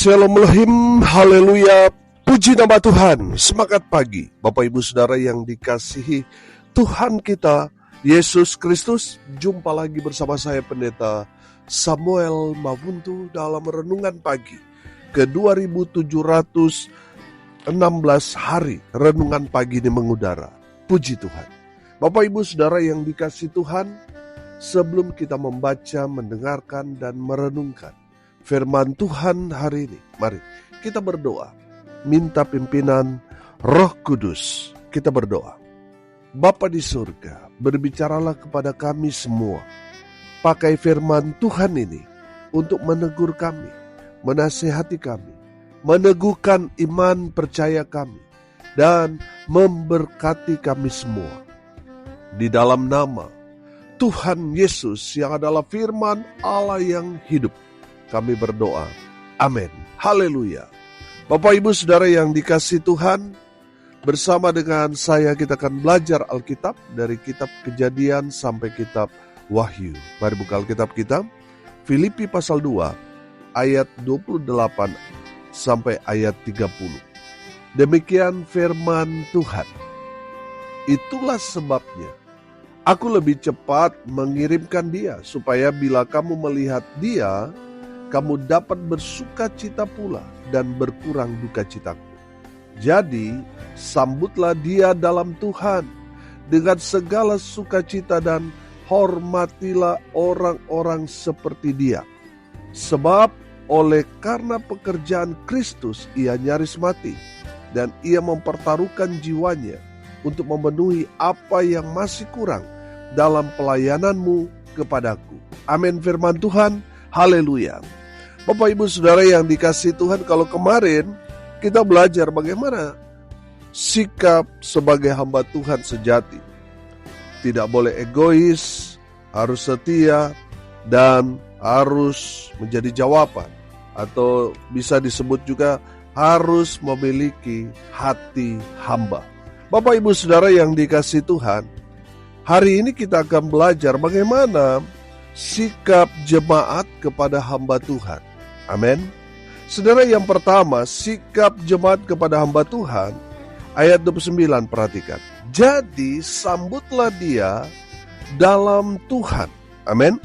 Shalom Elohim, haleluya, puji nama Tuhan. Semangat pagi Bapak Ibu Saudara yang dikasihi Tuhan kita Yesus Kristus. Jumpa lagi bersama saya Pendeta Samuel Mawuntu dalam renungan pagi ke 2716 hari renungan pagi ini mengudara. Puji Tuhan. Bapak Ibu Saudara yang dikasihi Tuhan, sebelum kita membaca, mendengarkan dan merenungkan firman Tuhan hari ini, mari kita berdoa, minta pimpinan Roh Kudus. Kita berdoa. Bapa di surga, berbicaralah kepada kami semua. Pakai firman Tuhan ini untuk menegur kami, menasihati kami, meneguhkan iman percaya kami, dan memberkati kami semua. Di dalam nama Tuhan Yesus yang adalah firman Allah yang hidup, kami berdoa. Amin. Haleluya. Bapak Ibu Saudara yang dikasihi Tuhan, bersama dengan saya kita akan belajar Alkitab dari kitab Kejadian sampai kitab Wahyu. Mari buka Alkitab kita. Filipi pasal 2 ayat 28 sampai ayat 30. Demikian firman Tuhan. Itulah sebabnya aku lebih cepat mengirimkan dia, supaya bila kamu melihat dia, kamu dapat bersuka cita pula dan berkurang duka citaku. Jadi, sambutlah dia dalam Tuhan dengan segala sukacita dan hormatilah orang-orang seperti dia. Sebab oleh karena pekerjaan Kristus ia nyaris mati, dan ia mempertaruhkan jiwanya untuk memenuhi apa yang masih kurang dalam pelayananmu kepadaku. Amin firman Tuhan. Haleluya. Bapak Ibu Saudara yang dikasihi Tuhan, kalau kemarin kita belajar bagaimana sikap sebagai hamba Tuhan sejati. Tidak boleh egois, harus setia, dan harus menjadi jawaban. Atau bisa disebut juga harus memiliki hati hamba. Bapak Ibu Saudara yang dikasihi Tuhan, hari ini kita akan belajar bagaimana sikap jemaat kepada hamba Tuhan. Amin. Saudara, yang pertama, sikap jemaat kepada hamba Tuhan. Ayat 29, perhatikan. Jadi sambutlah dia dalam Tuhan. Amin.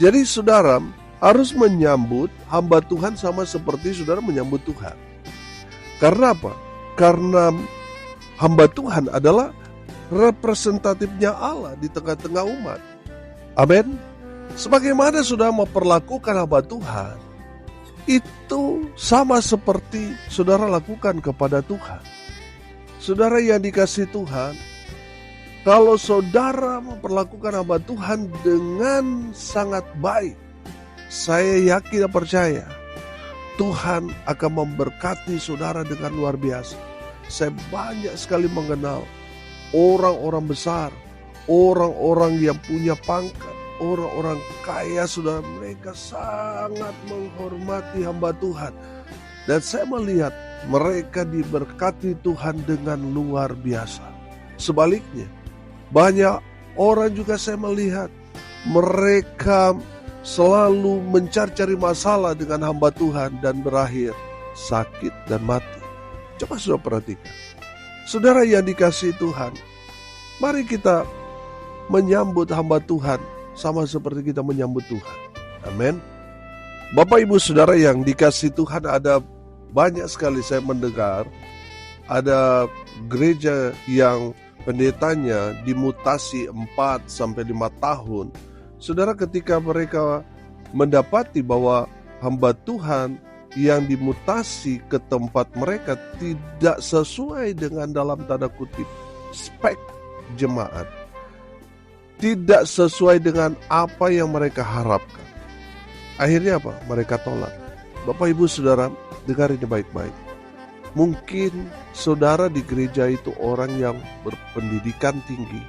Jadi saudara harus menyambut hamba Tuhan sama seperti saudara menyambut Tuhan. Karena apa? Karena hamba Tuhan adalah representatifnya Allah di tengah-tengah umat. Amin. Sebagaimana saudara memperlakukan hamba Tuhan, itu sama seperti saudara lakukan kepada Tuhan. Saudara yang dikasihi Tuhan, kalau saudara memperlakukan hamba Tuhan dengan sangat baik, saya yakin dan percaya Tuhan akan memberkati saudara dengan luar biasa. Saya banyak sekali mengenal orang-orang besar, orang-orang yang punya pangkat, orang-orang kaya, saudara, mereka sangat menghormati hamba Tuhan. Dan saya melihat mereka diberkati Tuhan dengan luar biasa. Sebaliknya, banyak orang juga saya melihat mereka selalu mencari-cari masalah dengan hamba Tuhan dan berakhir sakit dan mati. Coba saudara perhatikan. Saudara yang dikasihi Tuhan, mari kita menyambut hamba Tuhan sama seperti kita menyambut Tuhan. Amin. Bapak Ibu Saudara yang dikasihi Tuhan, ada banyak sekali saya mendengar ada gereja yang pendetanya dimutasi 4-5 tahun. Saudara, ketika mereka mendapati bahwa hamba Tuhan yang dimutasi ke tempat mereka tidak sesuai dengan dalam tanda kutip spek jemaat, tidak sesuai dengan apa yang mereka harapkan, akhirnya apa? Mereka tolak. Bapak Ibu Saudara, dengar ini baik-baik. Mungkin saudara di gereja itu orang yang berpendidikan tinggi,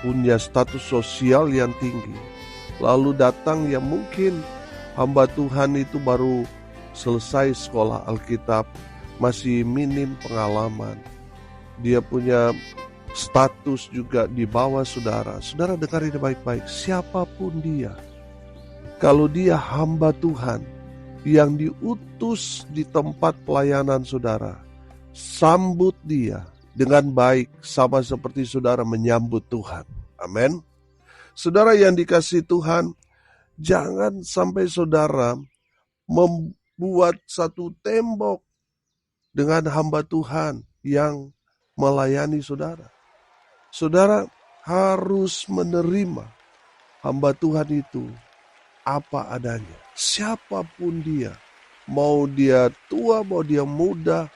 punya status sosial yang tinggi, lalu datang yang mungkin hamba Tuhan itu baru selesai sekolah Alkitab, masih minim pengalaman, dia punya status juga di bawah saudara. Saudara dengar ini baik-baik. Siapapun dia, kalau dia hamba Tuhan, yang diutus di tempat pelayanan saudara, sambut dia dengan baik sama seperti saudara menyambut Tuhan. Amin. Saudara yang dikasihi Tuhan, jangan sampai saudara membuat satu tembok dengan hamba Tuhan yang melayani saudara. Saudara harus menerima hamba Tuhan itu apa adanya. Siapapun dia, mau dia tua, mau dia muda,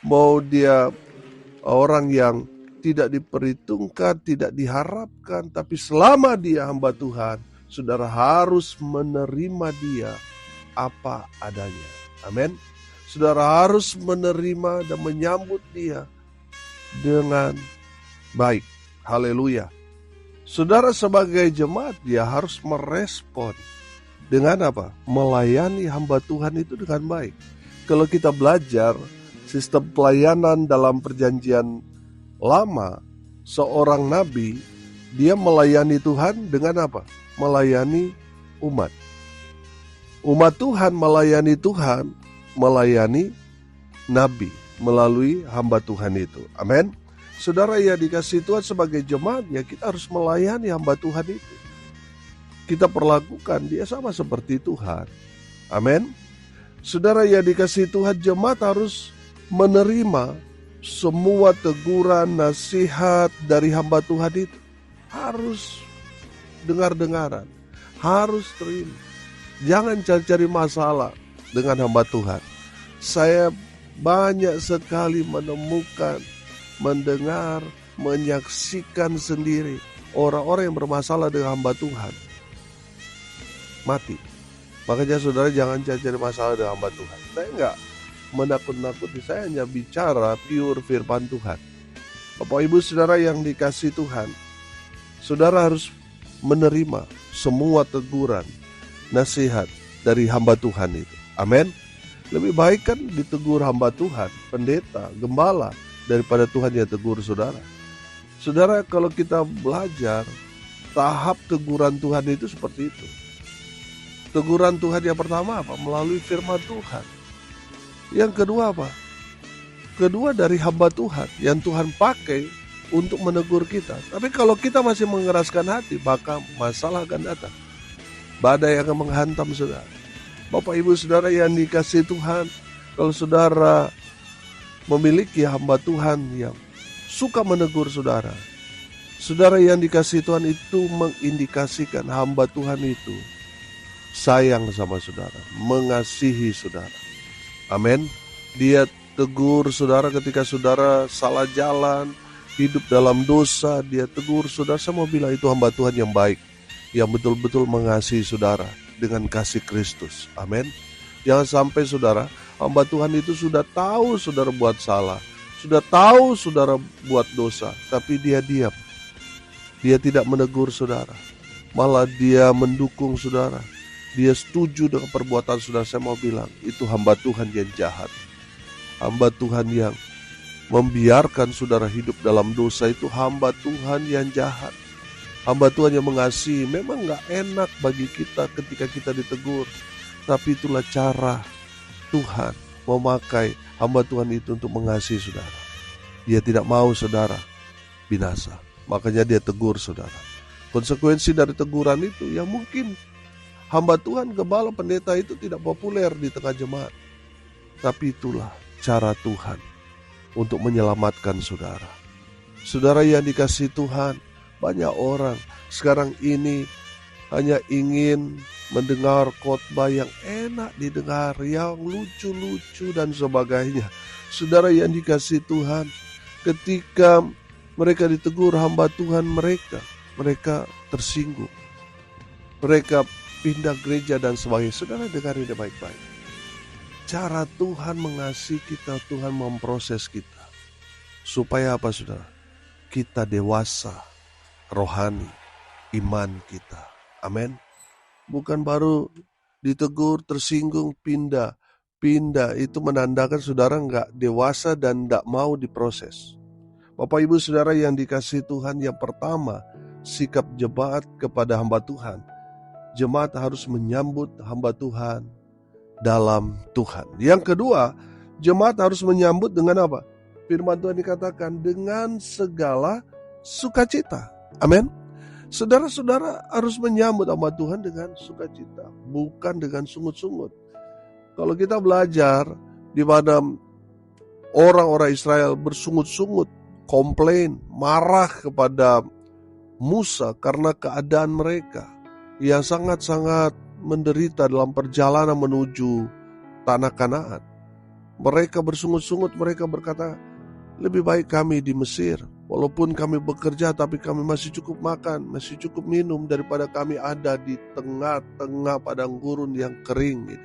mau dia orang yang tidak diperhitungkan, tidak diharapkan, tapi selama dia hamba Tuhan, saudara harus menerima dia apa adanya. Amin. Saudara harus menerima dan menyambut dia dengan baik. Haleluya. Saudara sebagai jemaat, dia harus merespon dengan apa? Melayani hamba Tuhan itu dengan baik. Kalau kita belajar sistem pelayanan dalam perjanjian lama, seorang nabi, dia melayani Tuhan dengan apa? Melayani umat. Umat Tuhan melayani Tuhan, melayani nabi melalui hamba Tuhan itu. Amin. Saudara yang dikasihi Tuhan, sebagai jemaat, ya kita harus melayani hamba Tuhan itu. Kita perlakukan dia sama seperti Tuhan. Amin. Saudara yang dikasihi Tuhan, jemaat harus menerima semua teguran, nasihat dari hamba Tuhan itu. Harus dengar-dengaran, harus terima. Jangan cari-cari masalah dengan hamba Tuhan. Saya banyak sekali menemukan, mendengar, menyaksikan sendiri orang-orang yang bermasalah dengan hamba Tuhan mati. Makanya saudara jangan cari-cari masalah dengan hamba Tuhan. Saya enggak menakut-nakuti, saya hanya bicara pure firman Tuhan. Bapak Ibu saudara yang dikasihi Tuhan, saudara harus menerima semua teguran, nasihat dari hamba Tuhan itu. Amin. Lebih baik kan ditegur hamba Tuhan, pendeta, gembala, daripada Tuhan yang tegur saudara. Saudara, kalau kita belajar, tahap teguran Tuhan itu seperti itu. Teguran Tuhan yang pertama apa? Melalui firman Tuhan. Yang kedua apa? Kedua dari hamba Tuhan yang Tuhan pakai untuk menegur kita. Tapi kalau kita masih mengeraskan hati, maka masalah akan datang. Badai akan menghantam saudara. Bapak Ibu saudara yang dikasihi Tuhan, kalau saudara memiliki hamba Tuhan yang suka menegur saudara, saudara yang dikasihi Tuhan itu mengindikasikan hamba Tuhan itu sayang sama saudara, mengasihi saudara. Amin. Dia tegur saudara ketika saudara salah jalan, hidup dalam dosa, dia tegur saudara. Saya mau bilang itu hamba Tuhan yang baik, yang betul-betul mengasihi saudara dengan kasih Kristus. Amin. Jangan sampai saudara, hamba Tuhan itu sudah tahu saudara buat salah, sudah tahu saudara buat dosa, tapi dia diam. Dia tidak menegur saudara, malah dia mendukung saudara. Dia setuju dengan perbuatan saudara. Saya mau bilang, itu hamba Tuhan yang jahat. Hamba Tuhan yang membiarkan saudara hidup dalam dosa, itu hamba Tuhan yang jahat. Hamba Tuhan yang mengasihi. Memang gak enak bagi kita ketika kita ditegur, tapi itulah cara Tuhan memakai hamba Tuhan itu untuk mengasihi saudara. Dia tidak mau saudara binasa, makanya dia tegur saudara. Konsekuensi dari teguran itu yang mungkin hamba Tuhan, gembala, pendeta itu tidak populer di tengah jemaat, tapi itulah cara Tuhan untuk menyelamatkan saudara. Saudara yang dikasihi Tuhan, banyak orang sekarang ini hanya ingin mendengar khotbah yang enak didengar, yang lucu-lucu dan sebagainya. Saudara yang dikasihi Tuhan, ketika mereka ditegur hamba Tuhan mereka tersinggung. Mereka pindah gereja dan sebagainya. Saudara dengar ini baik-baik. Cara Tuhan mengasihi kita, Tuhan memproses kita. Supaya apa saudara? Kita dewasa rohani, iman kita. Amin. Bukan baru ditegur, tersinggung, pindah. Itu menandakan saudara nggak dewasa dan nggak mau diproses. Bapak Ibu saudara yang dikasihi Tuhan, yang pertama, sikap jemaat kepada hamba Tuhan. Jemaat harus menyambut hamba Tuhan dalam Tuhan. Yang kedua, jemaat harus menyambut dengan apa? Firman Tuhan dikatakan dengan segala sukacita. Amin. Saudara-saudara harus menyambut hamba Tuhan dengan sukacita, bukan dengan sungut-sungut. Kalau kita belajar di mana orang-orang Israel bersungut-sungut, komplain, marah kepada Musa karena keadaan mereka yang sangat-sangat menderita dalam perjalanan menuju tanah Kanaan. Mereka bersungut-sungut, mereka berkata, lebih baik kami di Mesir. Walaupun kami bekerja tapi kami masih cukup makan, masih cukup minum daripada kami ada di tengah-tengah padang gurun yang kering ini.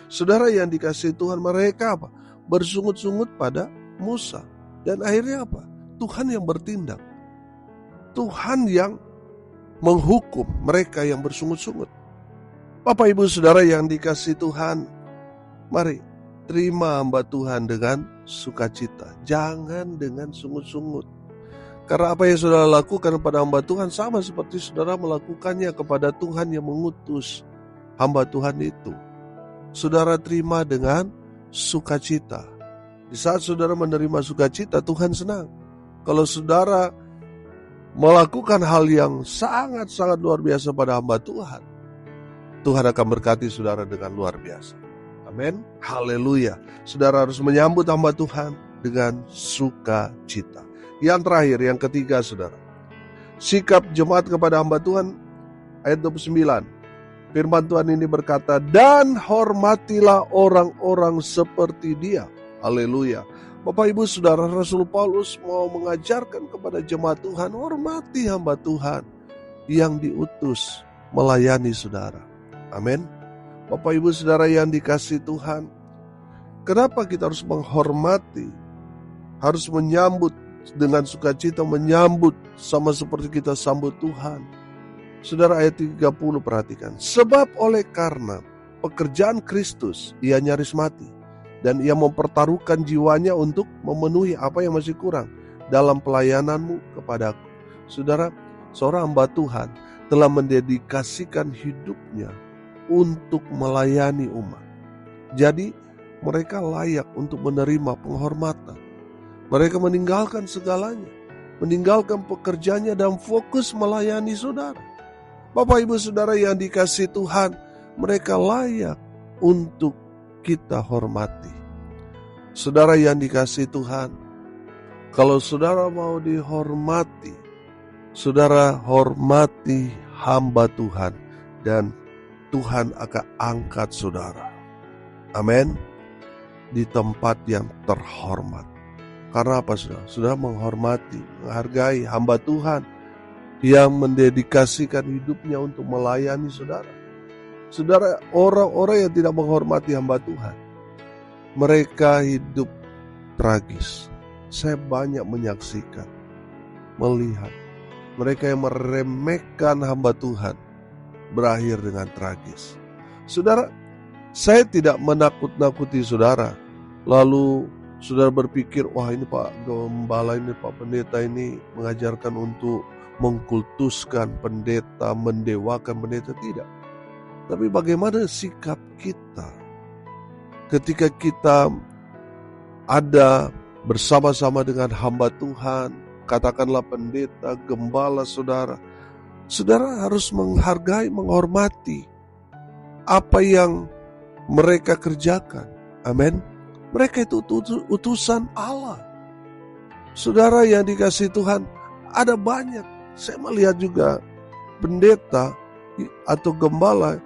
Saudara yang dikasihi Tuhan, mereka apa? Bersungut-sungut pada Musa. Dan akhirnya apa? Tuhan yang bertindak. Tuhan yang menghukum mereka yang bersungut-sungut. Bapak Ibu Saudara yang dikasihi Tuhan, mari terima hamba Tuhan dengan sukacita. Jangan dengan sungut-sungut. Karena apa yang saudara lakukan kepada hamba Tuhan sama seperti saudara melakukannya kepada Tuhan yang mengutus hamba Tuhan itu. Saudara terima dengan sukacita. Di saat saudara menerima sukacita, Tuhan senang. Kalau saudara melakukan hal yang sangat-sangat luar biasa pada hamba Tuhan, Tuhan akan berkati saudara dengan luar biasa. Amin. Haleluya. Saudara harus menyambut hamba Tuhan dengan sukacita. Yang terakhir, yang ketiga saudara, sikap jemaat kepada hamba Tuhan, ayat 29. Firman Tuhan ini berkata, dan hormatilah orang-orang seperti dia. Haleluya. Bapak Ibu Saudara, Rasul Paulus mau mengajarkan kepada jemaat Tuhan, hormati hamba Tuhan yang diutus melayani saudara. Amin. Bapak Ibu Saudara yang dikasihi Tuhan, kenapa kita harus menghormati, harus menyambut dengan sukacita, menyambut sama seperti kita sambut Tuhan? Saudara, ayat 30 perhatikan. Sebab oleh karena pekerjaan Kristus ia nyaris mati, dan ia mempertaruhkan jiwanya untuk memenuhi apa yang masih kurang dalam pelayananmu kepadaku. Saudara, seorang hamba Tuhan telah mendedikasikan hidupnya untuk melayani umat. Jadi mereka layak untuk menerima penghormatan. Mereka meninggalkan segalanya, meninggalkan pekerjaannya dan fokus melayani saudara. Bapak Ibu Saudara yang dikasihi Tuhan, mereka layak untuk kita hormati. Saudara yang dikasihi Tuhan, kalau saudara mau dihormati, saudara hormati hamba Tuhan dan Tuhan akan angkat saudara. Amin. Di tempat yang terhormat. Karena apa saudara? Saudara menghormati, menghargai hamba Tuhan yang mendedikasikan hidupnya untuk melayani saudara. Saudara, orang-orang yang tidak menghormati hamba Tuhan, mereka hidup tragis. Saya banyak menyaksikan, melihat mereka yang meremehkan hamba Tuhan berakhir dengan tragis. Saudara, saya tidak menakut-nakuti saudara. Lalu saudara berpikir, wah ini Pak Gembala ini, Pak Pendeta ini mengajarkan untuk mengkultuskan pendeta, mendewakan pendeta. Tidak. Tapi bagaimana sikap kita ketika kita ada bersama-sama dengan hamba Tuhan, katakanlah pendeta, gembala saudara. Saudara harus menghargai, menghormati apa yang mereka kerjakan. Amin. Mereka itu utusan Allah. Saudara yang dikasihi Tuhan, ada banyak. Saya melihat juga pendeta atau gembala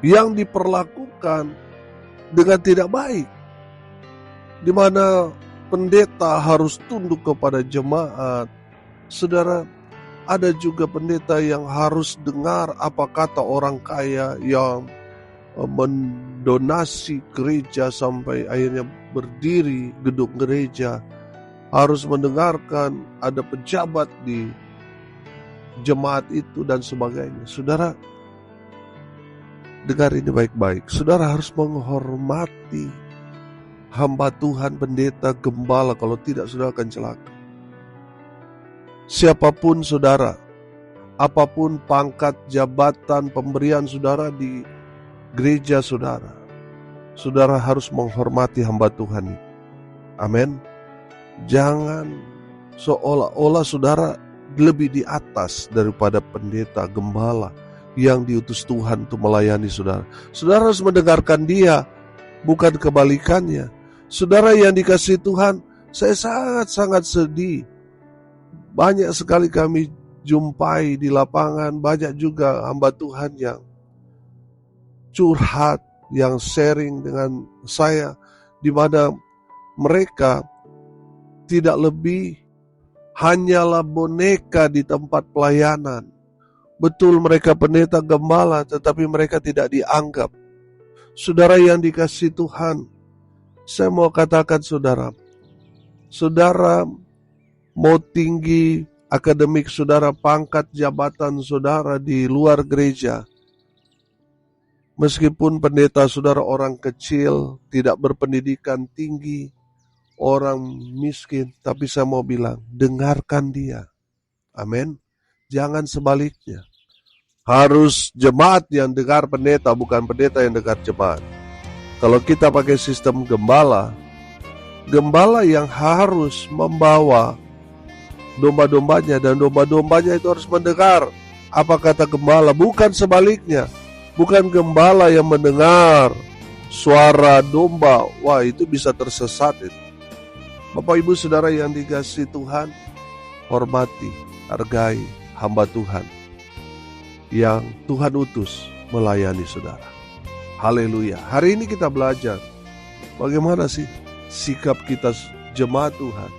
yang diperlakukan dengan tidak baik. Di mana pendeta harus tunduk kepada jemaat. Saudara, ada juga pendeta yang harus dengar apa kata orang kaya yang mendonasi gereja sampai akhirnya berdiri gedung gereja, harus mendengarkan ada pejabat di jemaat itu dan sebagainya. Saudara, dengar ini baik-baik. Saudara harus menghormati hamba Tuhan, pendeta, gembala. Kalau tidak, saudara akan celaka. Siapapun saudara, apapun pangkat, jabatan, pemberian saudara di gereja saudara, saudara harus menghormati hamba Tuhan itu. Amin. Jangan seolah-olah saudara lebih di atas daripada pendeta, gembala yang diutus Tuhan untuk melayani saudara. Saudara harus mendengarkan dia, bukan kebalikannya. Saudara yang dikasihi Tuhan, saya sangat-sangat sedih. Banyak sekali kami jumpai di lapangan, banyak juga hamba Tuhan yang curhat, yang sharing dengan saya, di mana mereka tidak lebih hanyalah boneka di tempat pelayanan. Betul mereka pendeta gembala, tetapi mereka tidak dianggap. Saudara yang dikasihi Tuhan, saya mau katakan saudara mau tinggi akademik saudara, pangkat jabatan saudara di luar gereja, meskipun pendeta saudara orang kecil, tidak berpendidikan tinggi, orang miskin, tapi saya mau bilang, dengarkan dia. Amin. Jangan sebaliknya. Harus jemaat yang dengar pendeta, bukan pendeta yang dengar jemaat. Kalau kita pakai sistem gembala yang harus membawa domba-dombanya, dan domba-dombanya itu harus mendengar apa kata gembala, bukan sebaliknya. Bukan gembala yang mendengar suara domba. Wah, itu bisa tersesat itu. Bapak Ibu Saudara yang dikasihi Tuhan, hormati, hargai hamba Tuhan yang Tuhan utus melayani saudara. Haleluya. Hari ini kita belajar bagaimana sih sikap kita jemaat Tuhan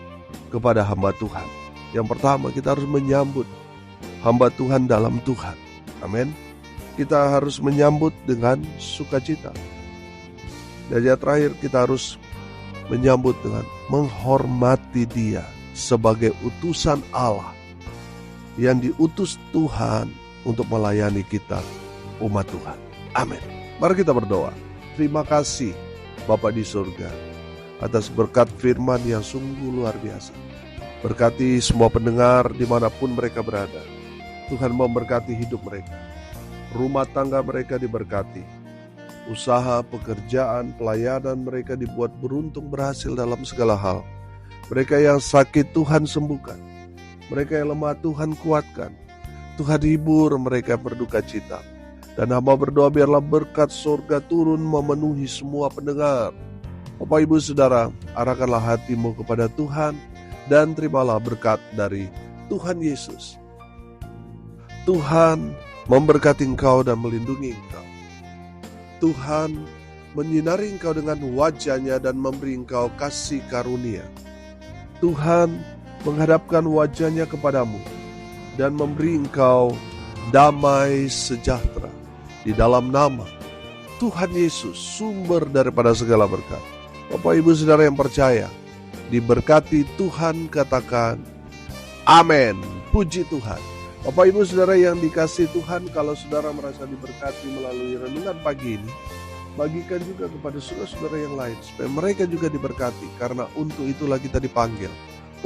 kepada hamba Tuhan. Yang pertama, kita harus menyambut hamba Tuhan dalam Tuhan. Amin. Kita harus menyambut dengan sukacita. Dan yang terakhir, kita harus menyambut dengan menghormati dia sebagai utusan Allah yang diutus Tuhan untuk melayani kita, umat Tuhan. Amin. Mari kita berdoa. Terima kasih Bapa di surga atas berkat firman yang sungguh luar biasa. Berkati semua pendengar dimanapun mereka berada. Tuhan memberkati hidup mereka, rumah tangga mereka diberkati, usaha, pekerjaan, pelayanan mereka dibuat beruntung, berhasil dalam segala hal. Mereka yang sakit Tuhan sembuhkan, mereka yang lemah Tuhan kuatkan, Tuhan hibur mereka berduka cita. Dan hamba berdoa biarlah berkat surga turun memenuhi semua pendengar. Bapak Ibu Saudara, arahkanlah hatimu kepada Tuhan dan terimalah berkat dari Tuhan Yesus. Tuhan memberkati engkau dan melindungi engkau. Tuhan menyinari engkau dengan wajah-Nya dan memberi engkau kasih karunia. Tuhan menghadapkan wajah-Nya kepadamu dan memberi engkau damai sejahtera. Di dalam nama Tuhan Yesus, sumber daripada segala berkat. Bapak Ibu Saudara yang percaya, diberkati Tuhan, katakan amin. Puji Tuhan. Bapak Ibu Saudara yang dikasihi Tuhan, kalau saudara merasa diberkati melalui renungan pagi ini, bagikan juga kepada saudara-saudara yang lain supaya mereka juga diberkati, karena untuk itulah kita dipanggil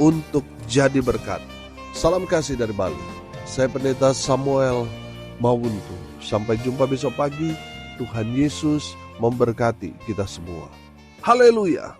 untuk jadi berkat. Salam kasih dari Bali. Saya Pendeta Samuel Mawuntu. Sampai jumpa besok pagi. Tuhan Yesus memberkati kita semua. Haleluya.